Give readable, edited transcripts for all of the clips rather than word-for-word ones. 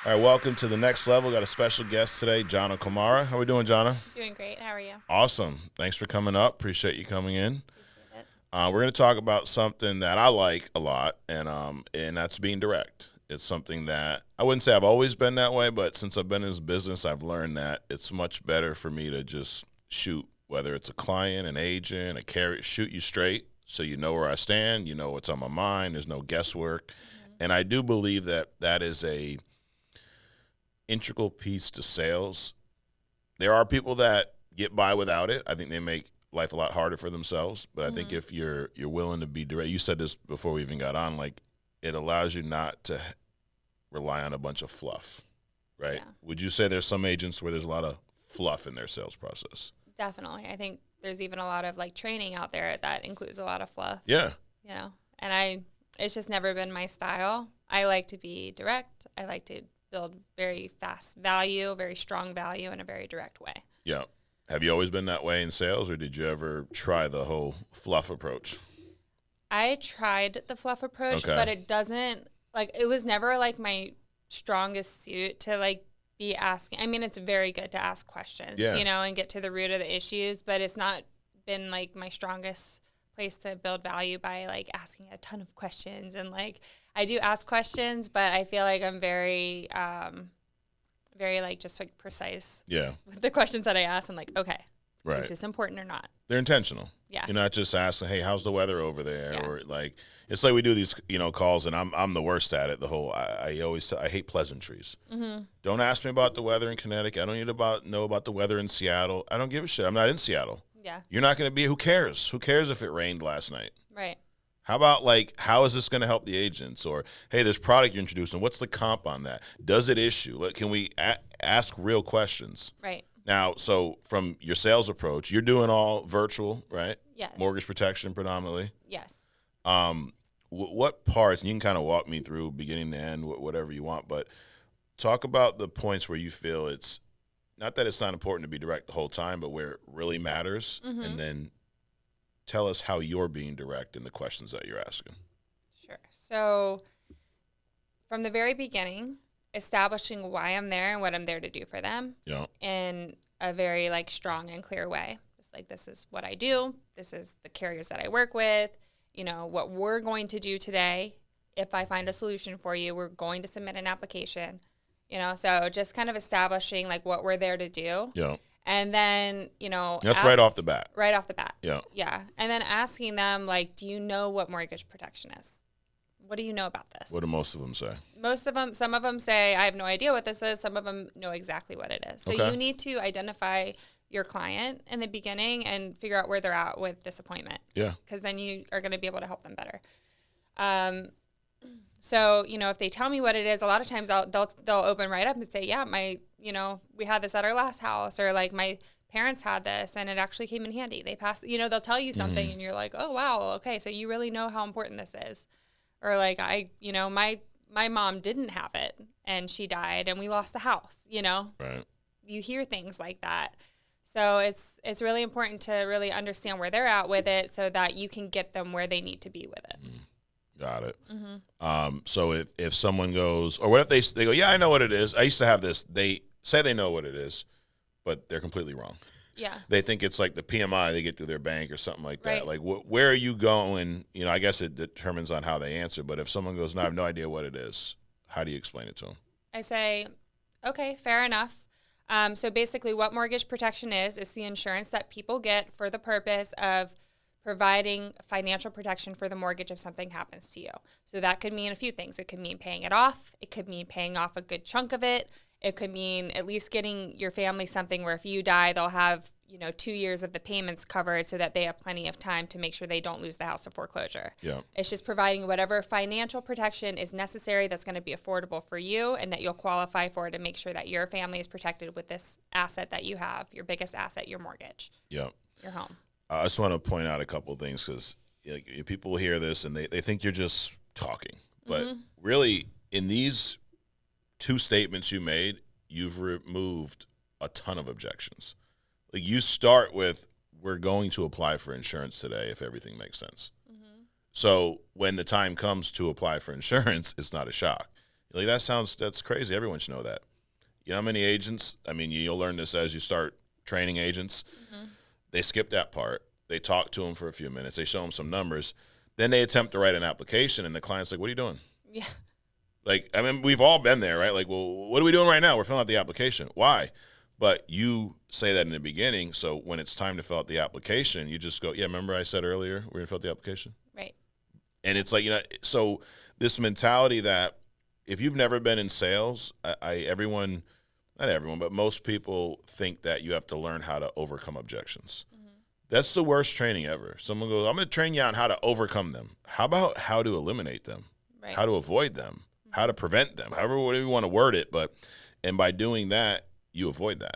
All right, welcome to the next level. Got a special guest today, Johnna Komara. How we doing, Johnna? Doing great. How are you? Awesome. Thanks for coming up. Appreciate you coming in. Appreciate it. We're going to talk about something that I like a lot, and that's being direct. It's something that I wouldn't say I've always been that way, but since I've been in this business, I've learned that it's much better for me to just shoot, whether it's a client, an agent, a carrier, shoot you straight so you know where I stand, you know what's on my mind, there's no guesswork. And I do believe that that is a integral piece to sales. There are people that get by without it. I think they make life a lot harder for themselves. But I think if you're willing to be direct, you said this before we even got on, like it allows you not to rely on a bunch of fluff, right? Yeah. Would you say there's some agents where there's a lot of fluff in their sales process? Definitely. I think there's even a lot of like training out there that includes a lot of fluff. Yeah. And it's just never been my style. I like to be direct. I like to build very fast value, very strong value in a very direct way. Yeah. Have you always been that way in sales, or did you ever try the whole fluff approach? I tried the fluff approach, Okay. but it was never like my strongest suit to like be asking. I mean, it's very good to ask questions, Yeah. and get to the root of the issues, but it's not been like my strongest place to build value by like asking a ton of questions. And like I do ask questions, but I feel like I'm very very like just like precise Yeah. with the questions that I ask. I'm like, okay, Right. is this important or not? They're intentional. Yeah. You're not just asking, "Hey, how's the weather over there?" Yeah. Or like, it's like we do these, calls, and I'm the worst at it. I hate pleasantries. Mm-hmm. Don't ask me about the weather in Connecticut. I don't need to know about the weather in Seattle. I don't give a shit. I'm not in Seattle. Yeah. You're not going to be. Who cares? Who cares if it rained last night? Right. How about like, how is this going to help the agents? Or, hey, this product you're introducing, what's the comp on that? Does it issue? Like, can we ask real questions? Right. Now, so from your sales approach, you're doing all virtual, right? Yes. Mortgage protection predominantly. Yes. What parts, and you can kind of walk me through beginning to end, whatever you want, but talk about the points where you feel it's, not that it's not important to be direct the whole time, but where it really matters, and then tell us how you're being direct in the questions that you're asking. Sure. So from the very beginning, establishing why I'm there and what I'm there to do for them Yeah. in a very like strong and clear way. It's like, this is what I do. This is the carriers that I work with. What we're going to do today. If I find a solution for you, we're going to submit an application. So just kind of establishing like what we're there to do. Yeah. And then, That's right off the bat. Right off the bat. Yeah. Yeah. And then asking them, like, do you know what mortgage protection is? What do you know about this? What do most of them say? Some of them say, I have no idea what this is. Some of them know exactly what it is. So Okay. you need to identify your client in the beginning and figure out where they're at with disappointment. Yeah. Because then you are going to be able to help them better. So, if they tell me what it is, a lot of times they'll open right up and say, yeah, we had this at our last house, or like my parents had this and it actually came in handy. They passed, they'll tell you something and you're like, oh, wow. Okay. So you really know how important this is. Or like my mom didn't have it and she died and we lost the house, Right. You hear things like that. So it's really important to really understand where they're at with it so that you can get them where they need to be with it. Got it. So if someone goes, or what if they go, yeah, I know what it is. I used to have this. They say they know what it is, but they're completely wrong. Yeah. They think it's like the PMI they get through their bank or something like that. Right. Like, where are you going? I guess it determines on how they answer. But if someone goes, no, I have no idea what it is, how do you explain it to them? I say, okay, fair enough. So basically what mortgage protection is the insurance that people get for the purpose of providing financial protection for the mortgage if something happens to you. So that could mean a few things. It could mean paying it off. It could mean paying off a good chunk of it. It could mean at least getting your family something where if you die, they'll have, 2 years of the payments covered so that they have plenty of time to make sure they don't lose the house to foreclosure. Yeah. It's just providing whatever financial protection is necessary that's going to be affordable for you and that you'll qualify for to make sure that your family is protected with this asset that you have, your biggest asset, your mortgage, Yeah. your home. I just want to point out a couple of things because people hear this and they think you're just talking. But really, in these two statements you made, you've removed a ton of objections. Like you start with, we're going to apply for insurance today if everything makes sense. So when the time comes to apply for insurance, it's not a shock. Like, that's crazy. Everyone should know that. You know how many agents, I mean, you'll learn this as you start training agents. Mm-hmm. They skip that part. They talk to them for a few minutes. They show them some numbers. Then they attempt to write an application, and the client's like, what are you doing? Yeah. Like, I mean, we've all been there, right? Like, well, what are we doing right now? We're filling out the application. Why? But you say that in the beginning, so when it's time to fill out the application, you just go, yeah, remember I said earlier we're going to fill out the application? Right. And it's like, so this mentality that if you've never been in sales, everyone, not everyone, but most people think that you have to learn how to overcome objections. Mm-hmm. That's the worst training ever. Someone goes, I'm going to train you on how to overcome them. How about how to eliminate them? Right. How to avoid them? Mm-hmm. How to prevent them? However you want to word it. And by doing that, you avoid that.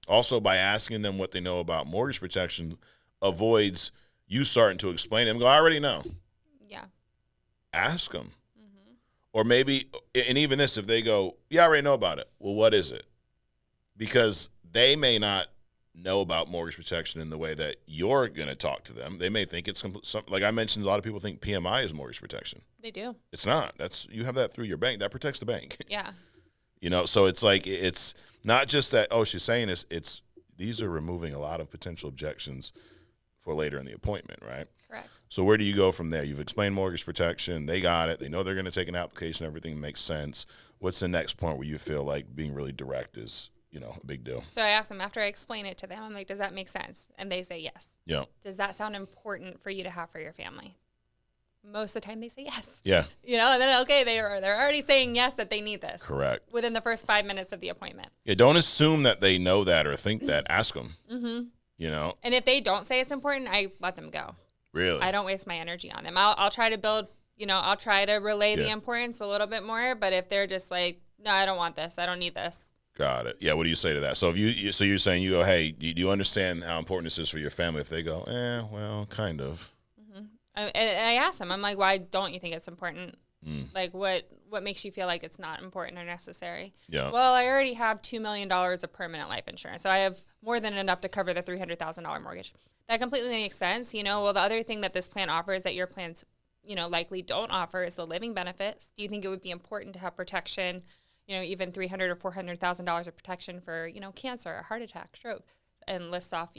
Also, by asking them what they know about mortgage protection avoids you starting to explain to them. Go, I already know. Yeah. Ask them. Mm-hmm. Or maybe, and even this, if they go, yeah, I already know about it. Well, what is it? Because they may not know about mortgage protection in the way that you're going to talk to them. They may think it's like I mentioned, a lot of people think PMI is mortgage protection. They do. It's not. You have that through your bank. That protects the bank. Yeah. So it's like, it's not just that, oh, she's saying this, these are removing a lot of potential objections for later in the appointment, right? Correct. So where do you go from there? You've explained mortgage protection. They got it. They know they're going to take an application. Everything makes sense. What's the next point where you feel like being really direct is, a big deal? So I ask them, after I explain it to them, I'm like, does that make sense? And they say yes. Yeah. Does that sound important for you to have for your family? Most of the time they say yes. Yeah. And then, okay, they're already saying yes, that they need this. Correct. Within the first 5 minutes of the appointment. Yeah, don't assume that they know that or think that. Ask them. Mm-hmm. And if they don't say it's important, I let them go. Really? I don't waste my energy on them. I'll try to build, I'll try to relay the importance a little bit more. But if they're just like, no, I don't want this. I don't need this. Got it. Yeah. What do you say to that? So if you're saying, you go, hey, do you understand how important this is for your family? If they go, well, kind of. And I ask them, I'm like, why don't you think it's important? Like, what makes you feel like it's not important or necessary? Yeah. Well, I already have $2 million of permanent life insurance, so I have more than enough to cover the $300,000 mortgage. That completely makes sense. Well, the other thing that this plan offers that your plans, likely don't offer is the living benefits. Do you think it would be important to have protection, even $300,000 or $400,000 of protection for, cancer, a heart attack, stroke, and list off,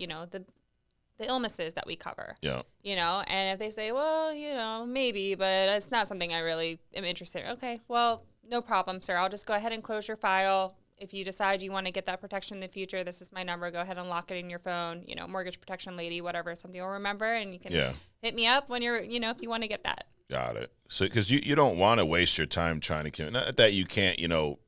the illnesses that we cover. Yeah. And if they say, well, maybe, but it's not something I really am interested in. Okay, well, no problem, sir. I'll just go ahead and close your file. If you decide you want to get that protection in the future, this is my number. Go ahead and lock it in your phone, mortgage protection lady, whatever, something you'll remember. And you can hit me up when you're, if you want to get that. Got it. So, because you don't want to waste your time trying to, not that you can't,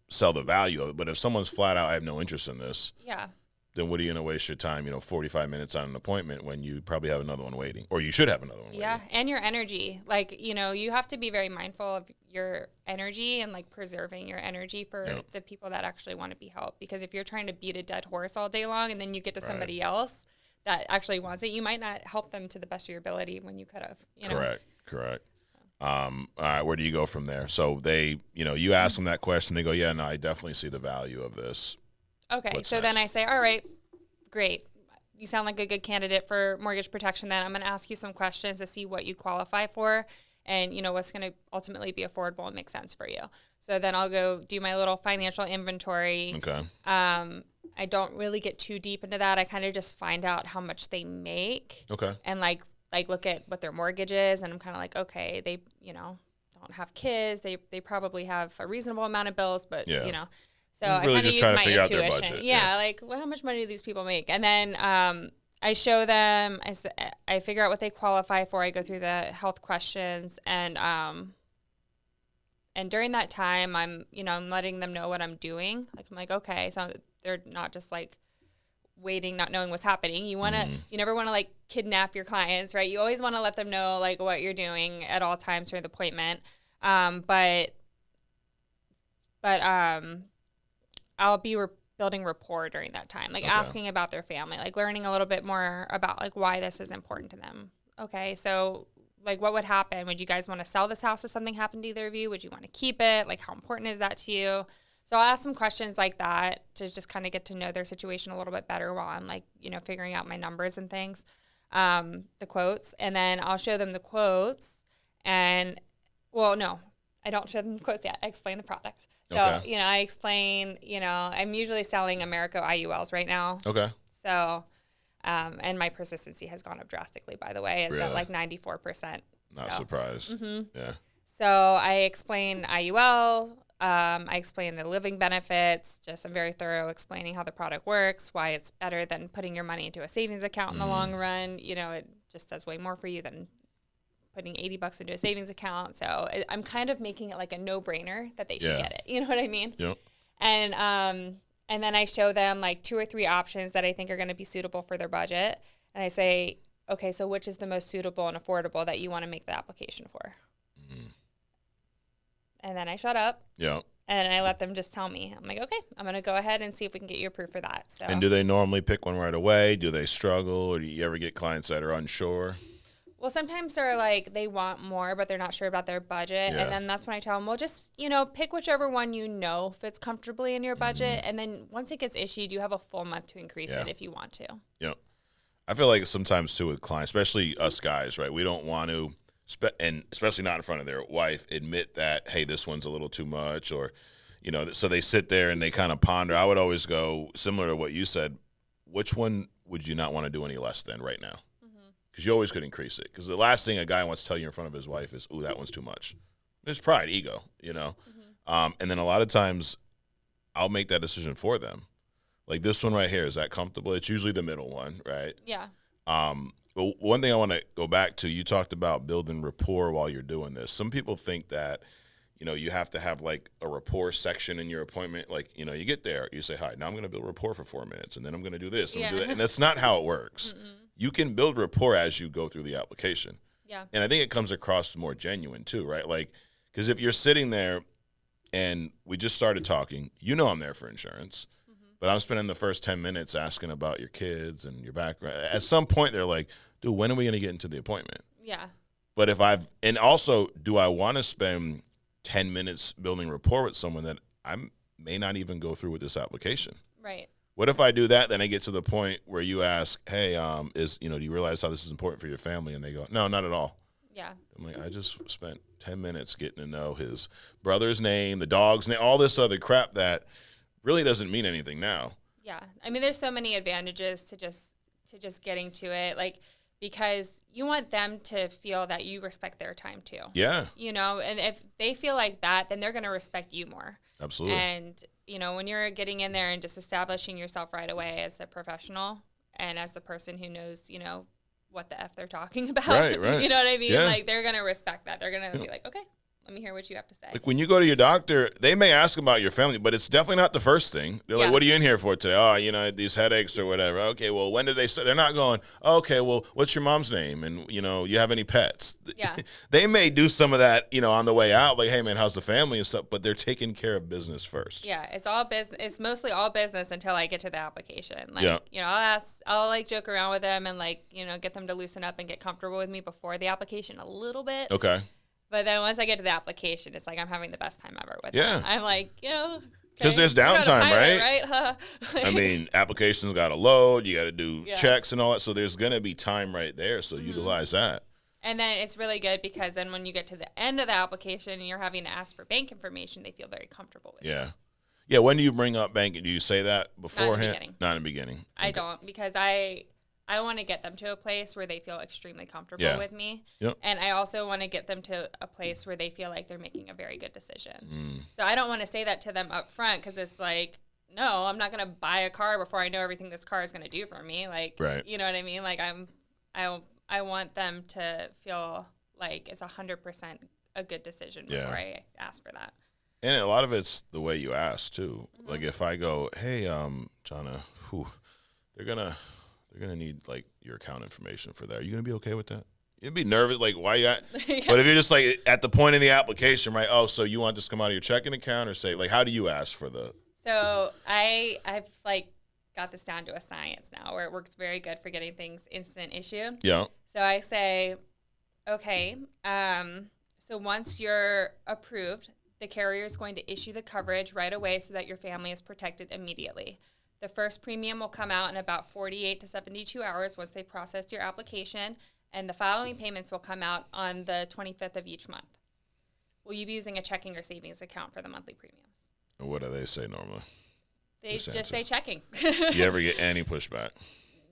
sell the value of it, but if someone's flat out, I have no interest in this. Yeah. Then what are you going to waste your time, 45 minutes on an appointment when you probably have another one waiting, or you should have another one waiting. Yeah, and your energy. Like, you have to be very mindful of your energy and, like, preserving your energy for the people that actually want to be helped. Because if you're trying to beat a dead horse all day long and then you get to somebody else that actually wants it, you might not help them to the best of your ability when you could have. Correct. All right, where do you go from there? So they, you ask them that question, they go, yeah, no, I definitely see the value of this. Okay, what's next? Then I say, all right, great. You sound like a good candidate for mortgage protection. Then I'm going to ask you some questions to see what you qualify for and, what's going to ultimately be affordable and make sense for you. So then I'll go do my little financial inventory. Okay. I don't really get too deep into that. I kind of just find out how much they make. Okay. And, like look at what their mortgage is. And I'm kind of like, okay, they, don't have kids. They probably have a reasonable amount of bills, but, So really I kind of use my intuition. Yeah, like, well, how much money do these people make? And then I show them. I figure out what they qualify for. I go through the health questions, and during that time, I'm letting them know what I'm doing. Like, I'm like, okay, so they're not just like waiting, not knowing what's happening. You never want to like kidnap your clients, right? You always want to let them know like what you're doing at all times during the appointment. But I'll be building rapport during that time, like asking about their family, like learning a little bit more about like why this is important to them. Okay, so like what would happen? Would you guys want to sell this house if something happened to either of you? Would you want to keep it? Like how important is that to you? So I'll ask some questions like that to just kind of get to know their situation a little bit better while I'm like, figuring out my numbers and things, the quotes. And then I'll show them the quotes and, well, no. I don't show them quotes yet. I explain the product. So, Okay. I explain, I'm usually selling America IULs right now. Okay. So, and my persistency has gone up drastically, by the way. It's Really? at like 94%. Not surprised. Yeah. So I explain IUL. I explain the living benefits. I'm very thorough explaining how the product works, why it's better than putting your money into a savings account in the long run. It just does way more for you than putting $80 into a savings account. So I'm kind of making it like a no-brainer that they should get it. You know what I mean? Yep. And then I show them like 2 or 3 options that I think are going to be suitable for their budget. And I say, okay, so which is the most suitable and affordable that you want to make the application for? And then I shut up. Yeah. And I let them just tell me. I'm like, okay, I'm going to go ahead and see if we can get you approved for that. So. And do they normally pick one right away? Do they struggle? Or do you ever get clients that are unsure? Well, sometimes they're like, they want more, but they're not sure about their budget. Yeah. And then that's when I tell them, well, just, pick whichever one fits comfortably in your budget. And then once it gets issued, you have a full month to increase it if you want to. Yeah. I feel like sometimes, too, with clients, especially us guys, right, we don't want to, and especially not in front of their wife, admit that, hey, this one's a little too much, or, so they sit there and they kind of ponder. I would always go, similar to what you said, which one would you not want to do any less than right now? Because you always could increase it. Because the last thing a guy wants to tell you in front of his wife is, ooh, that one's too much. There's pride, ego, And then a lot of times I'll make that decision for them. Like this one right here, is that comfortable? It's usually the middle one, right? Yeah. But one thing I want to go back to, you talked about building rapport while you're doing this. Some people think that, you have to have like a rapport section in your appointment. Like, you get there, you say, hi, now I'm going to build rapport for 4 minutes, and then I'm going to do this. And, do that. And that's not how it works. You can build rapport as you go through the application. Yeah. And I think it comes across more genuine too, right? Like, because if you're sitting there and we just started talking, I'm there for insurance. But I'm spending the first 10 minutes asking about your kids and your background. At some point, they're like, dude, when are we going to get into the appointment? Yeah. But and also, do I want to spend 10 minutes building rapport with someone that I may not even go through with this application? Right. What if I do that, then I get to the point where you ask, hey, do you realize how this is important for your family? And they go, no, not at all. Yeah. I'm like, I just spent 10 minutes getting to know his brother's name, the dog's name, all this other crap that really doesn't mean anything now. Yeah. I mean, there's so many advantages to just getting to it, like, because you want them to feel that you respect their time too. Yeah. And if they feel like that, then they're going to respect you more. Absolutely. And, when you're getting in there and just establishing yourself right away as a professional and as the person who knows, what the F they're talking about. Right. You know what I mean? Yeah. Like, they're going to respect that. They're going to be like, okay, let me hear what you have to say. Like when you go to your doctor, they may ask about your family, but it's definitely not the first thing. They're like, what are you in here for today? Oh, these headaches or whatever. Okay, well, when did they start? They're not going, okay, well, what's your mom's name? And, you have any pets? Yeah. They may do some of that, on the way out. Like, hey, man, how's the family and stuff? But they're taking care of business first. Yeah, it's all business. It's mostly all business until I get to the application. Like, I'll like joke around with them and like, get them to loosen up and get comfortable with me before the application a little bit. Okay. But then once I get to the application, it's like I'm having the best time ever with them. I'm like, because there's downtime, right? Huh? I mean, applications got to load. You got to do checks and all that. So there's going to be time right there. So utilize that. And then it's really good because then when you get to the end of the application and you're having to ask for bank information, they feel very comfortable with you. Yeah. When do you bring up banking? Do you say that beforehand? Not in the beginning. I don't, because I want to get them to a place where they feel extremely comfortable with me. Yep. And I also want to get them to a place where they feel like they're making a very good decision. So I don't want to say that to them up front because it's like, no, I'm not going to buy a car before I know everything this car is going to do for me. Like, right. You know what I mean? Like I want them to feel like it's 100% a good decision before I ask for that. And a lot of it's the way you ask too. Like if I go, hey, Johnna, they're gonna need like your account information for that. Are you gonna be okay with that? You'd be nervous, like why you at? But if you're just like at the point in the application, right? Oh, so you want this to come out of your checking account or say like how do you ask for the? So I've like got this down to a science now where it works very good for getting things instant issue. Yeah. So I say, okay, so once you're approved, the carrier is going to issue the coverage right away so that your family is protected immediately. The first premium will come out in about 48 to 72 hours once they process your application, and the following payments will come out on the 25th of each month. will you be using a checking or savings account for the monthly premiums? And what do they say normally? They just say checking. You ever get any pushback?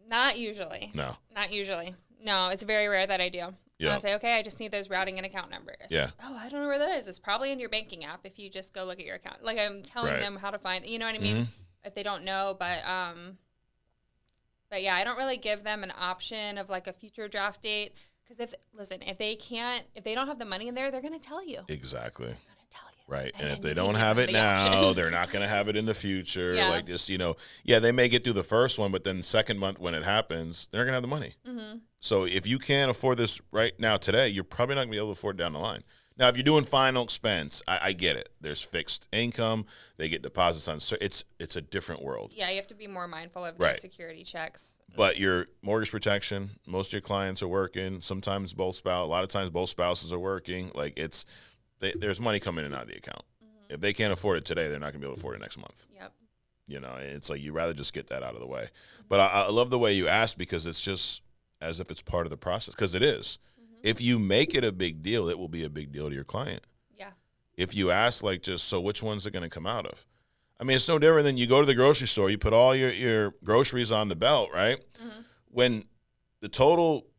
Not usually. No. Not usually. No, it's very rare that I do. Yeah. I'll say, okay, I just need those routing and account numbers. Yeah. Oh, I don't know where that is. It's probably in your banking app if you just go look at your account. Like I'm telling them how to find, you know what I mean? If they don't know, but yeah, I don't really give them an option of like a future draft date because if they don't have the money in there, they're going to tell you. Exactly. They're going to tell you. Right. And if they don't have it now, they're not going to have it in the future. Yeah. Like just, they may get through the first one, but then the second month when it happens, they're going to have the money. Mm-hmm. So if you can't afford this right now today, you're probably not going to be able to afford it down the line. Now, if you're doing final expense, I get it. There's fixed income. They get deposits on. It's a different world. Yeah, you have to be more mindful of their security checks. But your mortgage protection, most of your clients are working. Sometimes a lot of times both spouses are working. Like there's money coming in and out of the account. Mm-hmm. If they can't afford it today, they're not going to be able to afford it next month. Yep. It's like you'd rather just get that out of the way. But I love the way you asked because it's just as if it's part of the process because it is. If you make it a big deal, it will be a big deal to your client. Yeah. If you ask, so which one's it going to come out of? I mean, it's no different than you go to the grocery store, you put all your groceries on the belt, right? Mm-hmm.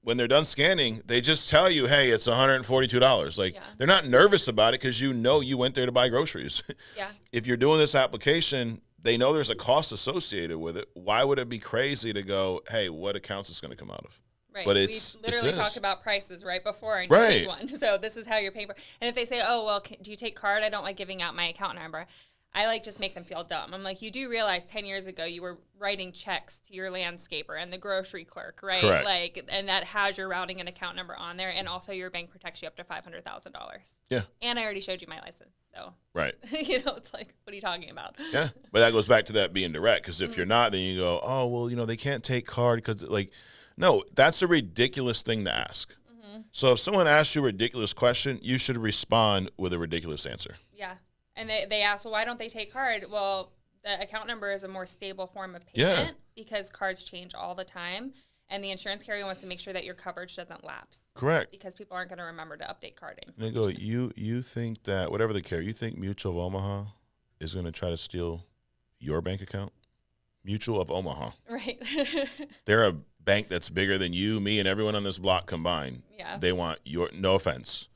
When they're done scanning, they just tell you, hey, it's $142. Like, they're not nervous about it because you went there to buy groceries. Yeah. If you're doing this application, they know there's a cost associated with it. Why would it be crazy to go, hey, what account's is going to come out of? Right. But we literally talked about prices right before and right. One. So this is how you're paying for. And if they say, oh, well, do you take card? I don't like giving out my account number. I just make them feel dumb. I'm like, you do realize 10 years ago you were writing checks to your landscaper and the grocery clerk, right? Correct. And that has your routing and account number on there. And also your bank protects you up to $500,000. Yeah. And I already showed you my license. So, right. It's like, what are you talking about? Yeah. But that goes back to that being direct. Because if you're not, then you go, oh, well, they can't take card because no, that's a ridiculous thing to ask. Mm-hmm. So if someone asks you a ridiculous question, you should respond with a ridiculous answer. Yeah. And they ask, well, why don't they take card? Well, the account number is a more stable form of payment because cards change all the time. And the insurance carrier wants to make sure that your coverage doesn't lapse. Correct. Because people aren't going to remember to update card info. And they go, you think that, whatever the carrier, you think Mutual of Omaha is going to try to steal your bank account? Mutual of Omaha. Right. They're a bank that's bigger than you, me, and everyone on this block combined. Yeah. They want no offense,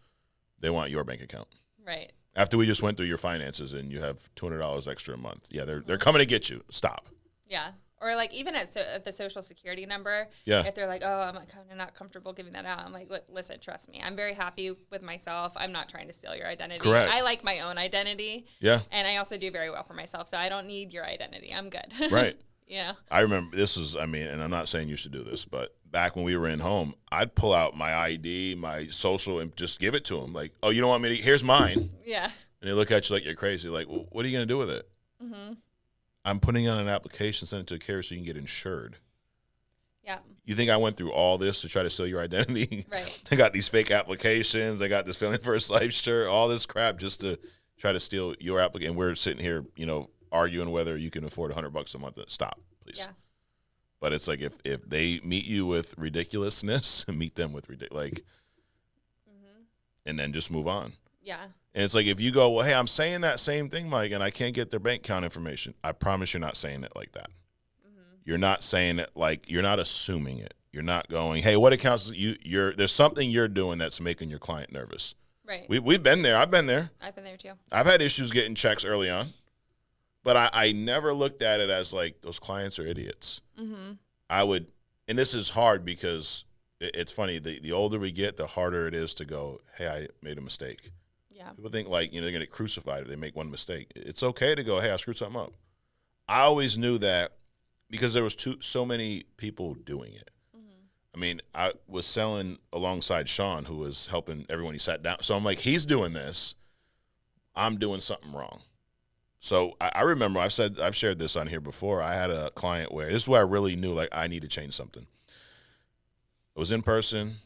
they want your bank account. Right. After we just went through your finances and you have $200 extra a month. Yeah, they're coming to get you. Stop. Yeah. Or even at the Social Security number, if they're like, oh, I'm kind of not comfortable giving that out. I'm like, listen, trust me. I'm very happy with myself. I'm not trying to steal your identity. Correct. I like my own identity. Yeah. And I also do very well for myself, so I don't need your identity. I'm good. Right. Yeah. I remember and I'm not saying you should do this, but back when we were in home, I'd pull out my ID, my social, and just give it to them. Like, oh, you don't want me to? Here's mine. Yeah. And they look at you like you're crazy. Like, well, what are you going to do with it? Mm-hmm. I'm putting on an application, send it to a carrier so you can get insured. Yeah. You think I went through all this to try to steal your identity? Right. I got these fake applications. I got this Family First Life shirt, all this crap just to try to steal your application. And we're sitting here, arguing whether you can afford $100 a month. Stop, please. Yeah. But it's like if they meet you with ridiculousness, meet them with and then just move on. Yeah. And it's like if you go, well, hey, I'm saying that same thing, Mike, and I can't get their bank account information. I promise you're not saying it like that. Mm-hmm. You're not saying it you're not assuming it. You're not going, hey, what accounts there's something you're doing that's making your client nervous. Right. We've been there. I've been there. I've been there too. I've had issues getting checks early on. But I never looked at it as like those clients are idiots. Mm-hmm. And this is hard because it's funny. The older we get, the harder it is to go, hey, I made a mistake. Yeah. People think they're going to get crucified if they make one mistake. It's okay to go, hey, I screwed something up. I always knew that because there was so many people doing it. Mm-hmm. I mean, I was selling alongside Sean, who was helping everyone he sat down. So I'm like, he's doing this. I'm doing something wrong. So I remember I've shared this on here before. I had a client where this is where I really knew I need to change something. It was in person.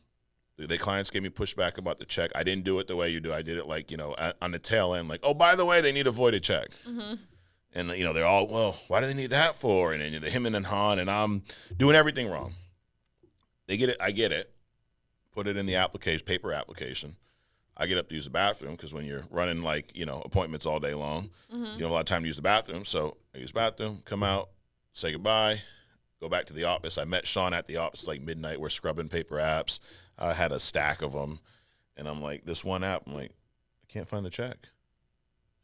The clients gave me pushback about the check. I didn't do it the way you do. I did it on the tail end, oh, by the way, they need a voided check. Mm-hmm. And, they're all, well, why do they need that for? And then him and then Han, and I'm doing everything wrong. They get it. I get it. Put it in the application, paper application. I get up to use the bathroom because when you're running appointments all day long, you don't have a lot of time to use the bathroom. So I use the bathroom, come out, say goodbye, go back to the office. I met Sean at the office like midnight. We're scrubbing paper apps. I had a stack of them. And I'm like, this one app, I'm like, I can't find the check.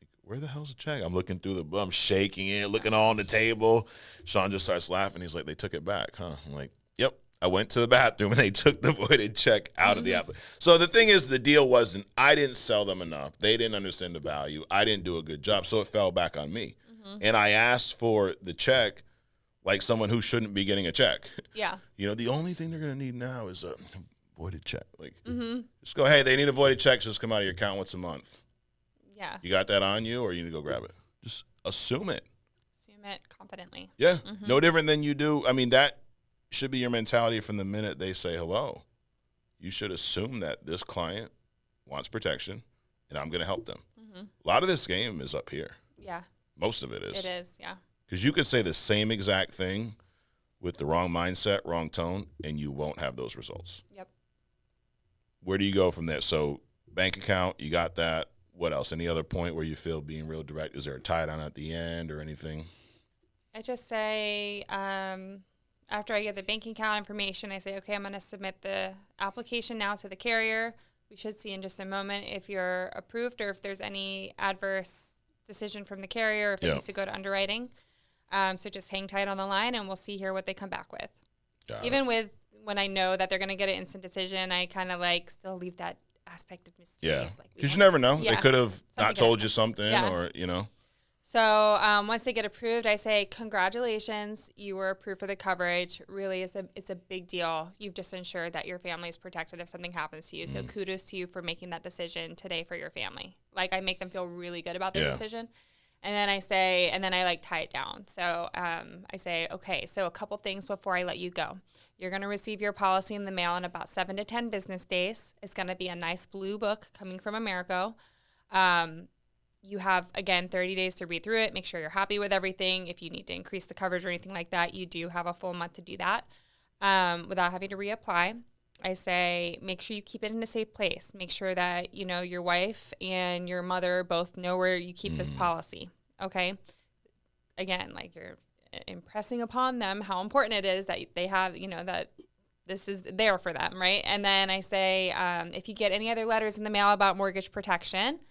Like, where the hell's the check? I'm looking through I'm shaking it, looking on the table. Sean just starts laughing. He's like, they took it back, huh? I'm like, yep. I went to the bathroom and they took the voided check out of the app. So the thing is, the deal wasn't, I didn't sell them enough. They didn't understand the value. I didn't do a good job. So it fell back on me. And I asked for the check like someone who shouldn't be getting a check. Yeah. The only thing they're going to need now is a voided check. Like, just go, hey, they need a voided check. Just come out of your account once a month. Yeah. You got that on you or you need to go grab it? Just assume it. Assume it confidently. Yeah. No different than you do. I mean, that should be your mentality from the minute they say hello. You should assume that this client wants protection and I'm going to help them. A lot of this game is up here. Yeah. Most of it is. It is, yeah. Because you could say the same exact thing with the wrong mindset, wrong tone, and you won't have those results. Yep. Where do you go from there? So bank account, you got that. What else? Any other point where you feel being real direct? Is there a tie down at the end or anything? I just say, after I get the bank account information, I say, okay, I'm going to submit the application now to the carrier. We should see in just a moment if you're approved or if there's any adverse decision from the carrier, if it needs to go to underwriting. So just hang tight on the line and we'll see here what they come back with. Even with when I know that they're going to get an instant decision, I kind of still leave that aspect of mystery. Yeah. Because you never know. Yeah. They could have not told you something or. So once they get approved, I say, congratulations, you were approved for the coverage. Really, it's a big deal. You've just ensured that your family is protected if something happens to you. So kudos to you for making that decision today for your family. I make them feel really good about their decision. And then I tie it down. So I say, okay, so a couple things before I let you go. You're going to receive your policy in the mail in about 7 to 10 business days. It's going to be a nice blue book coming from Americo. You have, again, 30 days to read through it, make sure you're happy with everything. If you need to increase the coverage or anything like that, you do have a full month to do that without having to reapply. I say make sure you keep it in a safe place. Make sure that, your wife and your mother both know where you keep this policy, okay? Again, you're impressing upon them how important it is that they have, that this is there for them, right? And then I say if you get any other letters in the mail about mortgage protection,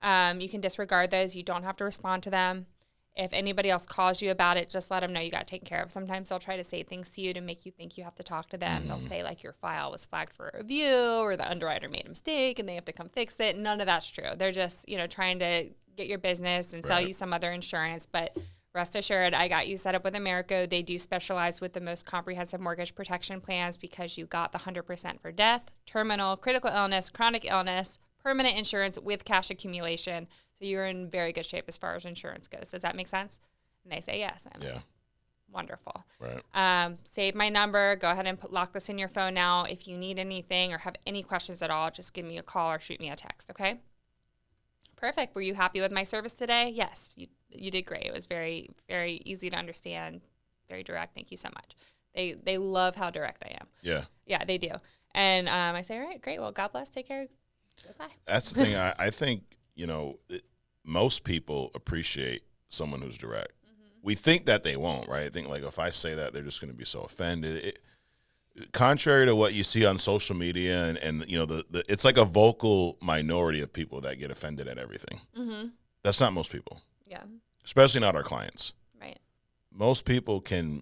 you can disregard those. You don't have to respond to them. If anybody else calls you about it, just let them know you got taken care of. Sometimes they'll try to say things to you to make you think you have to talk to them. They'll say your file was flagged for a review or the underwriter made a mistake and they have to come fix it. None of that's true. They're just, trying to get your business and sell you some other insurance. But rest assured, I got you set up with Americo. They do specialize with the most comprehensive mortgage protection plans because you got the 100% for death, terminal, critical illness, chronic illness, permanent insurance with cash accumulation. So you're in very good shape as far as insurance goes. Does that make sense? And they say yes. I'm like, wonderful. Right. Save my number. Go ahead and lock this in your phone now. If you need anything or have any questions at all, just give me a call or shoot me a text, okay? Perfect. Were you happy with my service today? Yes, you did great. It was very, very easy to understand, very direct. Thank you so much. They love how direct I am. Yeah. Yeah, they do. And I say, all right, great. Well, God bless. Take care. Goodbye. That's the thing. I think, most people appreciate someone who's direct. We think that they won't, right? I think if I say that, they're just going to be so offended. Contrary to what you see on social media and it's like a vocal minority of people that get offended at everything. That's not most people. Yeah. Especially not our clients. Right. Most people can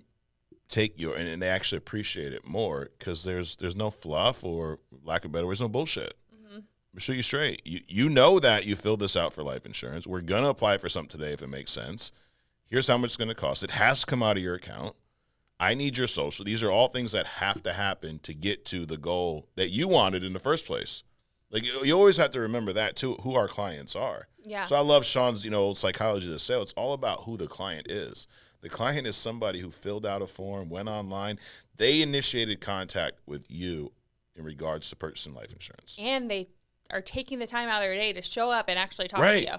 take and they actually appreciate it more because there's no fluff or, lack of better words, no bullshit. I'm shoot you straight. You know that you filled this out for life insurance. We're going to apply for something today if it makes sense. Here's how much it's going to cost. It has to come out of your account. I need your social. These are all things that have to happen to get to the goal that you wanted in the first place. You always have to remember that, too, who our clients are. Yeah. So I love Sean's, old psychology of the sale. It's all about who the client is. The client is somebody who filled out a form, went online. They initiated contact with you in regards to purchasing life insurance. And they are taking the time out of their day to show up and actually talk to you.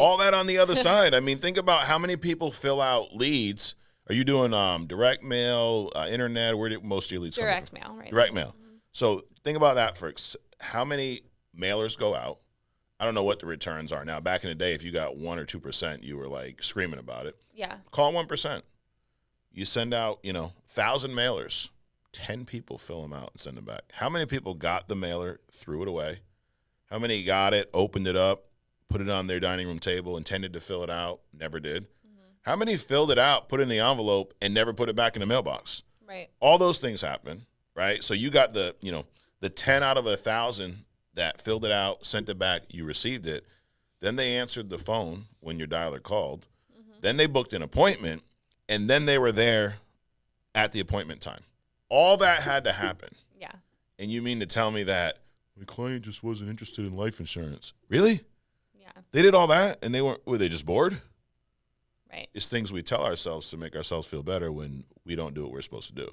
All that on the other side. I mean, think about how many people fill out leads. Are you doing direct mail, internet? Where do most of your leads come from? Direct mail, right? Direct mail. So think about that for how many mailers go out. I don't know what the returns are now. Back in the day, if you got 1 or 2%, you were like screaming about it. Yeah. Call 1%. You send out, 1,000 mailers. 10 people fill them out and send them back. How many people got the mailer, threw it away? How many got it, opened it up, put it on their dining room table, intended to fill it out, never did? Mm-hmm. How many filled it out, put it in the envelope, and never put it back in the mailbox? Right. All those things happen, right? So you got the 10 out of 1,000 that filled it out, sent it back, you received it. Then they answered the phone when your dialer called. Mm-hmm. Then they booked an appointment, and then they were there at the appointment time. All that had to happen. Yeah. And you mean to tell me that my client just wasn't interested in life insurance? Really? Yeah. They did all that, and were they just bored? Right. It's things we tell ourselves to make ourselves feel better when we don't do what we're supposed to do.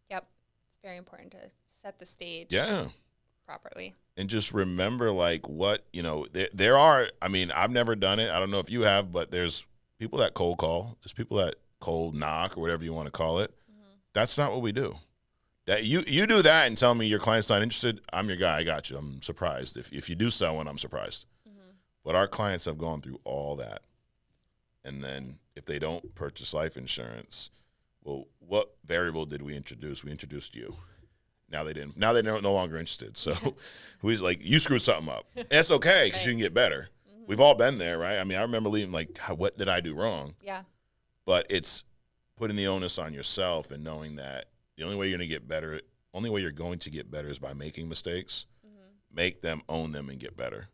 Yep. It's very important to set the stage. Yeah. Properly. And just remember, like, what, there are, I've never done it. I don't know if you have, but there's people that cold call. There's people that cold knock or whatever you want to call it. Mm-hmm. That's not what we do. That you do that and tell me your client's not interested, I'm your guy. I got you. I'm surprised. If you do sell one, I'm surprised. Mm-hmm. But our clients have gone through all that. And then if they don't purchase life insurance, well, what variable did we introduce? We introduced you. Now they didn't. Now they're no longer interested. So he's like, you screwed something up. And it's okay because you can get better. Mm-hmm. We've all been there, right? I remember leaving like, what did I do wrong? Yeah. But it's putting the onus on yourself and knowing that the only way you're going to get better, is by making mistakes. Mm-hmm. Make them, own them, and get better.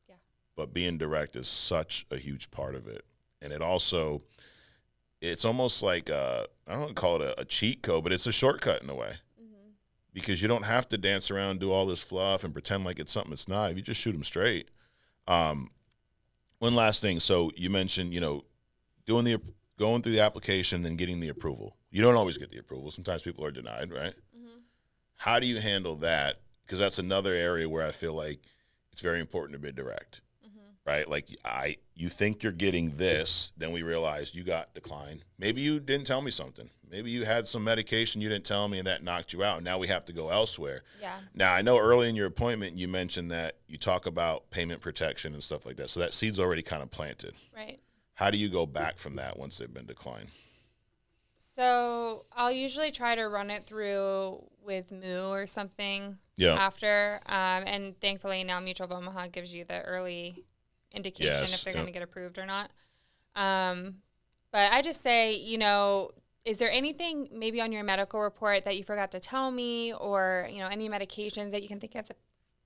Yeah. But being direct is such a huge part of it. And it also, it's almost like, I don't call it a cheat code, but it's a shortcut in a way. Because you don't have to dance around and do all this fluff and pretend like it's something it's not. If you just shoot them straight. One last thing. So you mentioned, going through the application, then getting the approval. You don't always get the approval. Sometimes people are denied, right? Mm-hmm. How do you handle that? Because that's another area where I feel like it's very important to be direct, right? Like you think you're getting this, then we realize you got declined. Maybe you didn't tell me something. Maybe you had some medication you didn't tell me and that knocked you out. And now we have to go elsewhere. Yeah. Now, I know early in your appointment you mentioned that you talk about payment protection and stuff like that. So that seed's already kind of planted. Right. How do you go back from that once they've been declined? So I'll usually try to run it through with Moo or something after. And thankfully now Mutual of Omaha gives you the early indication if they're going to get approved or not. But I just say, is there anything maybe on your medical report that you forgot to tell me, or, any medications that you can think of that,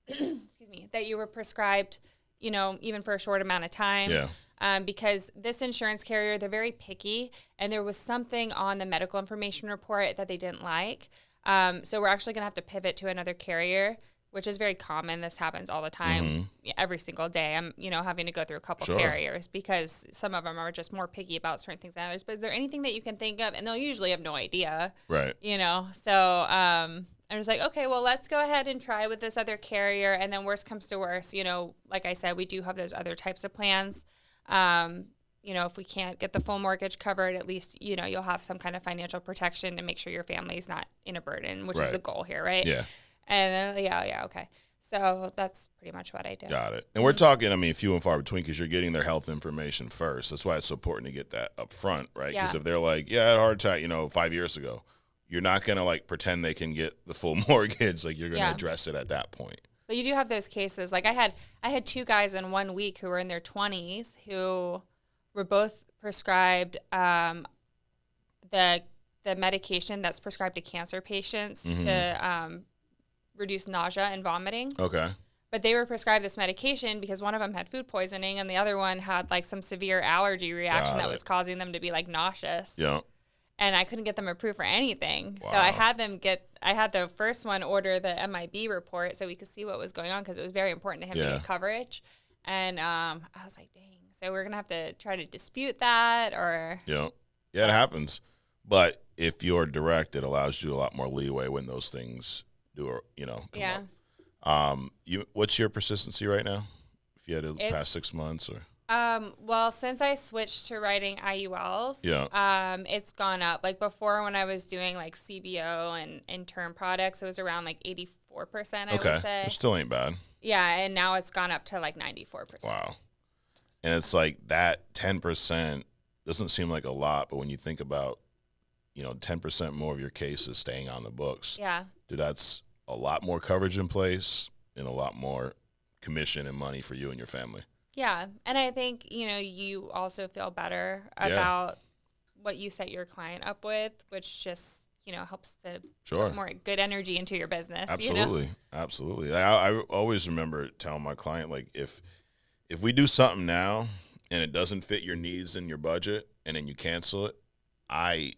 excuse me, that you were prescribed, even for a short amount of time? Yeah. Because this insurance carrier, they're very picky, and there was something on the medical information report that they didn't like. So we're actually going to have to pivot to another carrier, which is very common. This happens all the time, every single day. I'm, having to go through a couple carriers because some of them are just more picky about certain things than others. But is there anything that you can think of? And they'll usually have no idea. Right. So I'm just like, okay, well, let's go ahead and try with this other carrier. And then worst comes to worst, like I said, we do have those other types of plans. If we can't get the full mortgage covered, at least, you'll have some kind of financial protection to make sure your family's not in a burden, which is the goal here, right? Yeah. And then, okay. So that's pretty much what I do. Got it. And we're talking, few and far between, because you're getting their health information first. That's why it's so important to get that up front, right? Because if they're like, I had a heart attack, 5 years ago, you're not going to, pretend they can get the full mortgage. Like, you're going to address it at that point. But you do have those cases. Like, I had 2 guys in 1 week who were in their 20s who were both prescribed the medication that's prescribed to cancer patients to reduce nausea and vomiting. Okay. But they were prescribed this medication because one of them had food poisoning and the other one had some severe allergy reaction that was causing them to be nauseous. Yeah. And I couldn't get them approved for anything. Wow. So I had the first one order the MIB report so we could see what was going on because it was very important to him to get coverage. And I was like, dang. So we're going to have to try to dispute that or. Yeah. Yeah, it happens. But if you're direct, it allows you a lot more leeway when those things come up. What's your persistency right now? If you had to past 6 months or? Well, since I switched to writing IULs, it's gone up. Like before when I was doing CBO and term products, it was around 84%, I would say. It still ain't bad. Yeah, and now it's gone up to like 94%. Wow. And it's like that 10% doesn't seem like a lot, but when you think about, 10% more of your cases staying on the books, Yeah. dude, that's a lot more coverage in place and a lot more commission and money for you and your family. Yeah. And I think, you also feel better Yeah. about what you set your client up with, which just, helps to put more good energy into your business. Absolutely. Absolutely. I always remember telling my client, like, if we do something now and it doesn't fit your needs and your budget and then you cancel it, I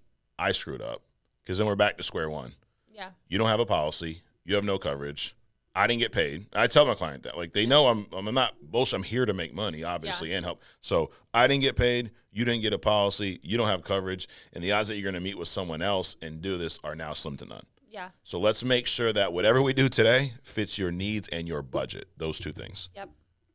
screwed up, because then we're back to square one. Yeah. You don't have a policy. You have no coverage. I didn't get paid. I tell my client that. Like, they know I'm not bullshit. I'm here to make money, obviously, and help. So I didn't get paid. You didn't get a policy. You don't have coverage. And the odds that you're going to meet with someone else and do this are now slim to none. Yeah. So let's make sure that whatever we do today fits your needs and your budget, those two things. Yep.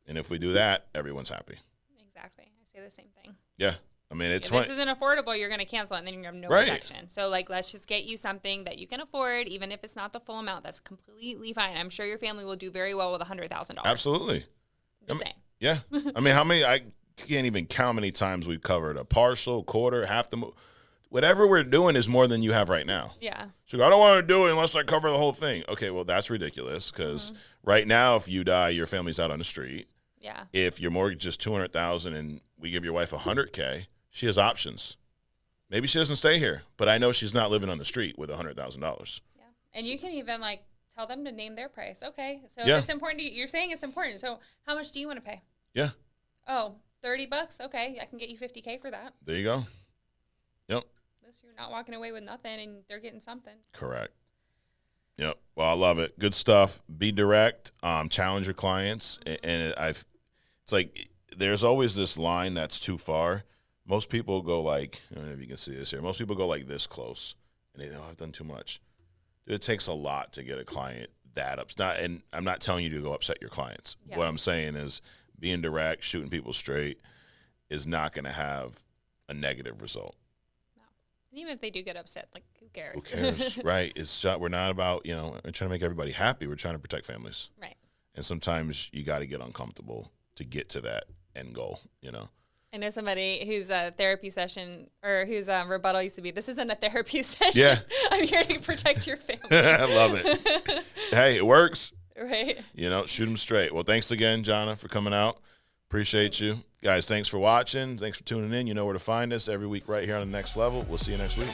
And if we do that, everyone's happy. Exactly. I say the same thing. Yeah. I mean, it's if funny. this isn't affordable, you're going to cancel it, and then you're going to have no protection. So, like, let's just get you something that you can afford, even if it's not the full amount. That's completely fine. I'm sure your family will do very well with $100,000. Absolutely. Just saying. Yeah. I mean, I can't even count how many times we've covered a partial, quarter, half the whatever we're doing is more than you have right now. Yeah. So I don't want to do it unless I cover the whole thing. Okay, well, that's ridiculous, because right now, if you die, your family's out on the street. Yeah. If your mortgage is $200,000 and we give your wife $100K, she has options. Maybe she doesn't stay here, but I know she's not living on the street with $100,000. Yeah. And you can even, like, tell them to name their price. Okay. So Yeah. if it's important to you, you're saying it's important. So how much do you want to pay? Yeah. Oh, $30? Okay. I can get you $50K for that. There you go. Yep. You're not walking away with nothing, and they're getting something. Correct. Yep. Well, I love it. Good stuff. Be direct. Challenge your clients. And it's like there's always this line that's too far. Most people go like, I don't know if you can see this here. Most people go like this close, and they know I've done too much. It takes a lot to get a client that upset. And I'm not telling you to go upset your clients. Yeah. What I'm saying is being direct, shooting people straight is not going to have a negative result. No. And even if they do get upset, like, who cares? Who cares? Right. We're not about, we're trying to make everybody happy. We're trying to protect families. Right. And sometimes you got to get uncomfortable to get to that end goal, I know somebody whose therapy session or whose rebuttal used to be, this isn't a therapy session. Yeah. I'm here to protect your family. I love it. Hey, it works. Right. Shoot them straight. Well, thanks again, Johnna, for coming out. Appreciate you. Guys, thanks for watching. Thanks for tuning in. You know where to find us every week right here on The Next Level. We'll see you next week.